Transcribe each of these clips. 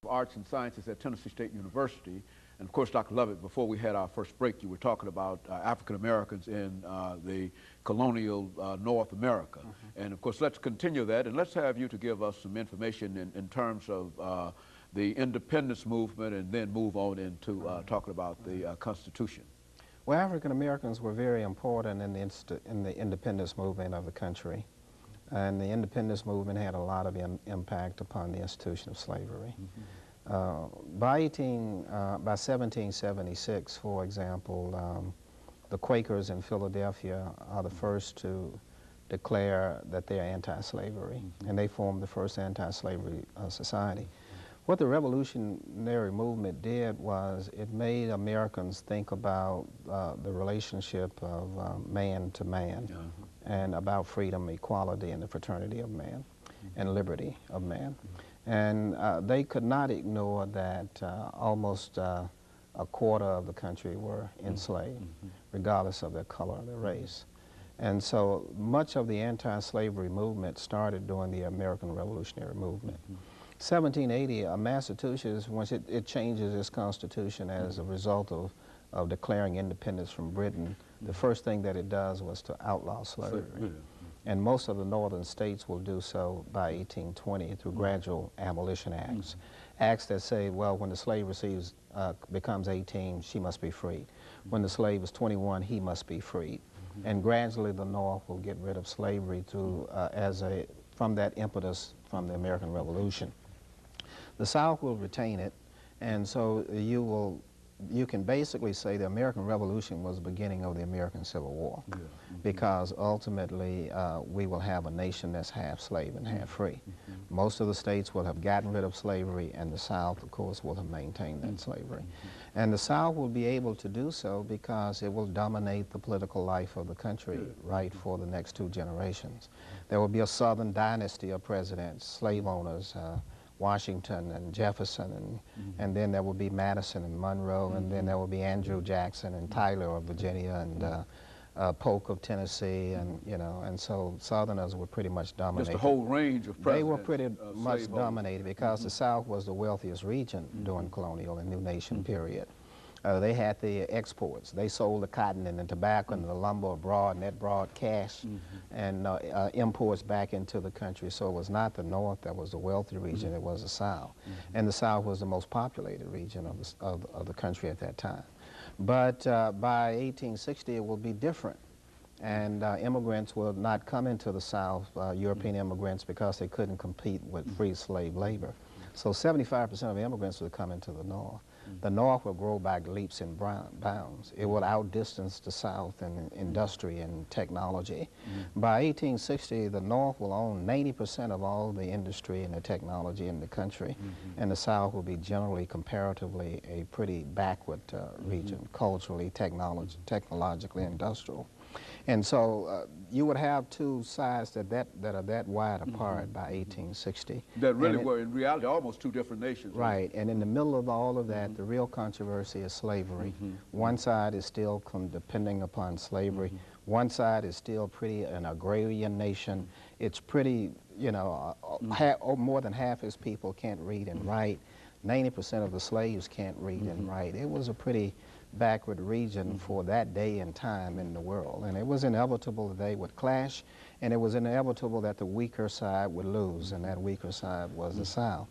Arts and Sciences at Tennessee State University. And of course, Dr. Lovett, before we had our first break, you were talking about African Americans in the colonial North America. And of course, let's continue that, and let's have you to give us some information in terms of the independence movement, and then move on into talking about the Constitution. Well, African Americans were very important in the independence movement of the country. And the independence movement had a lot of impact upon the institution of slavery. By 1776, for example, the Quakers in Philadelphia are the first to declare that they're anti-slavery, and they formed the first anti-slavery society. What the revolutionary movement did was it made Americans think about the relationship of man to man, and about freedom, equality, and the fraternity of man, and liberty of man. And they could not ignore that almost a quarter of the country were enslaved, regardless of their color or their race. And so much of the anti-slavery movement started during the American Revolutionary Movement. 1780, Massachusetts, once it changes its constitution as a result of declaring independence from Britain, the first thing that it does was to outlaw slavery. And most of the northern states will do so by 1820 through gradual abolition acts. Acts that say, well, when the slave becomes 18, she must be freed. When the slave is 21, he must be freed. And gradually the North will get rid of slavery through, from that impetus from the American Revolution. The South will retain it, and so you can basically say the American Revolution was the beginning of the American Civil War, because ultimately we will have a nation that's half slave and half free. Most of the states will have gotten rid of slavery, and the South, of course, will have maintained that slavery. And the South will be able to do so because it will dominate the political life of the country right for the next 2 generations. There will be a Southern dynasty of presidents, slave owners, Washington and Jefferson, and then there will be Madison and Monroe, and then there will be Andrew Jackson and Tyler of Virginia, and Polk of Tennessee, and and so Southerners were pretty much dominated. Just a whole range of presidents. They were pretty much dominated because the South was the wealthiest region during colonial and New Nation period. They had the exports. They sold the cotton and the tobacco and the lumber abroad, and that brought cash and imports back into the country. So it was not the North that was the wealthy region, it was the South. And the South was the most populated region of the country at that time. But by 1860, it will be different. And immigrants will not come into the South, European immigrants, because they couldn't compete with free slave labor. So 75% of immigrants will come into the North. The North will grow by leaps and bounds. It will outdistance the South in industry and technology. By 1860, the North will own 90% of all the industry and the technology in the country, and the South will be generally, comparatively, a pretty backward region, culturally, technologically, industrial. And so you would have 2 sides that are that wide apart by 1860. That really were, in reality, almost 2 different nations. Right, and in the middle of all of that, the real controversy is slavery. One side is still depending upon slavery. One side is still pretty an agrarian nation. It's pretty, more than half its people can't read and write. 90% of the slaves can't read and write. It was a pretty backward region for that day and time in the world, and it was inevitable that they would clash, and it was inevitable that the weaker side would lose, and that weaker side was the South.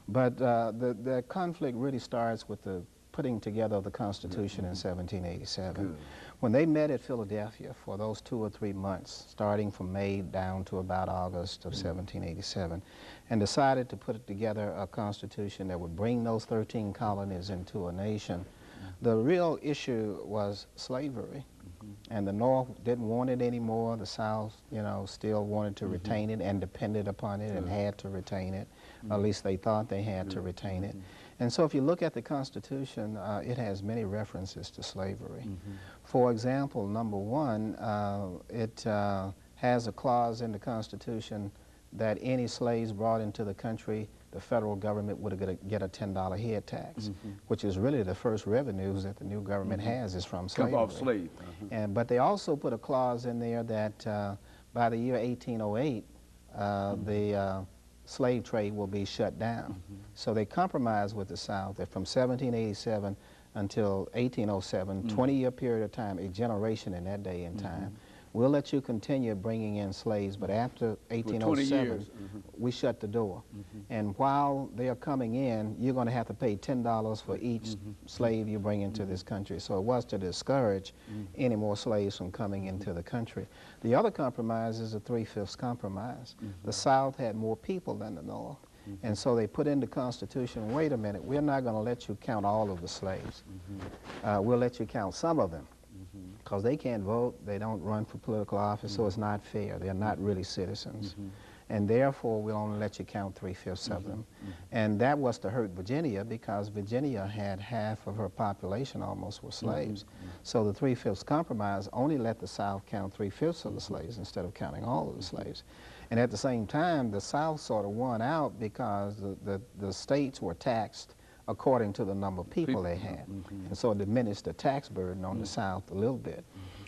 But the conflict really starts with the putting together of the Constitution in 1787. When they met at Philadelphia for those 2 or 3 months, starting from May down to about August of 1787, and decided to put together a Constitution that would bring those 13 colonies into a nation, the real issue was slavery. And the North didn't want it anymore. The South, still wanted to retain it and depended upon it and had to retain it. At least they thought they had to retain it. And so if you look at the Constitution, it has many references to slavery. For example, number 1, it has a clause in the Constitution that any slaves brought into the country, the federal government would get a $10 head tax, which is really the first revenues that the new government has is from slavery. Come off slave. But they also put a clause in there that by the year 1808, the slave trade will be shut down. So they compromised with the South that from 1787 until 1807, 20-year period of time, a generation in that day and time, we'll let you continue bringing in slaves, but after 1807, we shut the door. And while they are coming in, you're going to have to pay $10 for each slave you bring into this country. So it was to discourage any more slaves from coming into the country. The other compromise is the 3/5 compromise. The South had more people than the North. And so they put in the Constitution, wait a minute, we're not going to let you count all of the slaves. We'll let you count some of them, because they can't vote, they don't run for political office, so it's not fair. They're not really citizens. And therefore, we'll only let you count 3/5 of them. And that was to hurt Virginia, because Virginia had half of her population almost were slaves. So the 3/5 compromise only let the South count 3/5 of the slaves instead of counting all of the slaves. And at the same time, the South sort of won out because the states were taxed according to the number of people they had. And so it diminished the tax burden on the South a little bit.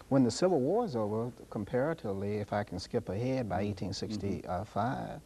When the Civil War is over, comparatively, if I can skip ahead, by 1865,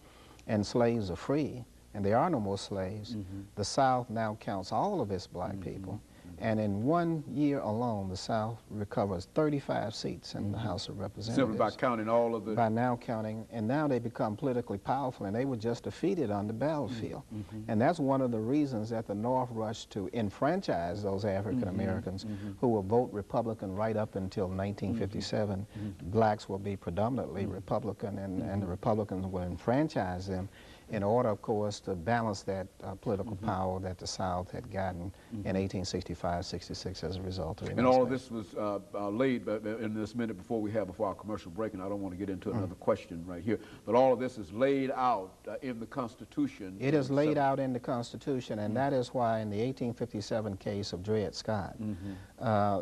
and slaves are free, and there are no more slaves, the South now counts all of its black people. And in 1 year alone, the South recovers 35 seats in the House of Representatives. Simply by counting all of the... By now counting, and now they become politically powerful, and they were just defeated on the battlefield. And that's one of the reasons that the North rushed to enfranchise those African Americans who will vote Republican right up until 1957. Blacks will be predominantly Republican, and the Republicans will enfranchise them in order, of course, to balance that political power that the South had gotten in 1865, 66 as a result of And all of this was laid in this minute before our commercial break, and I don't want to get into another question right here, but all of this is laid out in the Constitution. It is laid out in the Constitution, and that is why in the 1857 case of Dred Scott,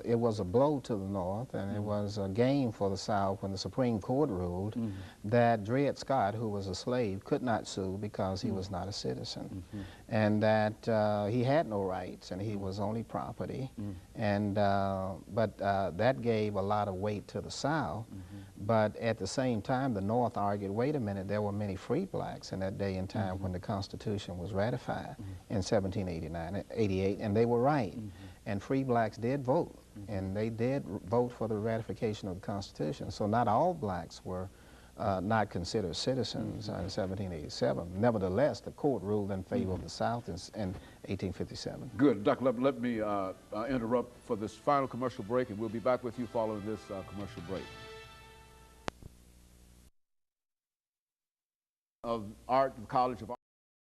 it was a blow to the North, and it was a gain for the South when the Supreme Court ruled that Dred Scott, who was a slave, could not sue because he was not a citizen, and that he had no rights and he was only property. And but that gave a lot of weight to the South. But at the same time, the North argued, wait a minute, there were many free blacks in that day and time when the Constitution was ratified in 1789, 88, and they were right. And free blacks did vote, and they did vote for the ratification of the Constitution. So not all blacks were not considered citizens in 1787. Nevertheless, the court ruled in favor of the South in 1857. Good. Dr. Lovett, let me interrupt for this final commercial break, and we'll be back with you following this commercial break. Of Art, College of Art.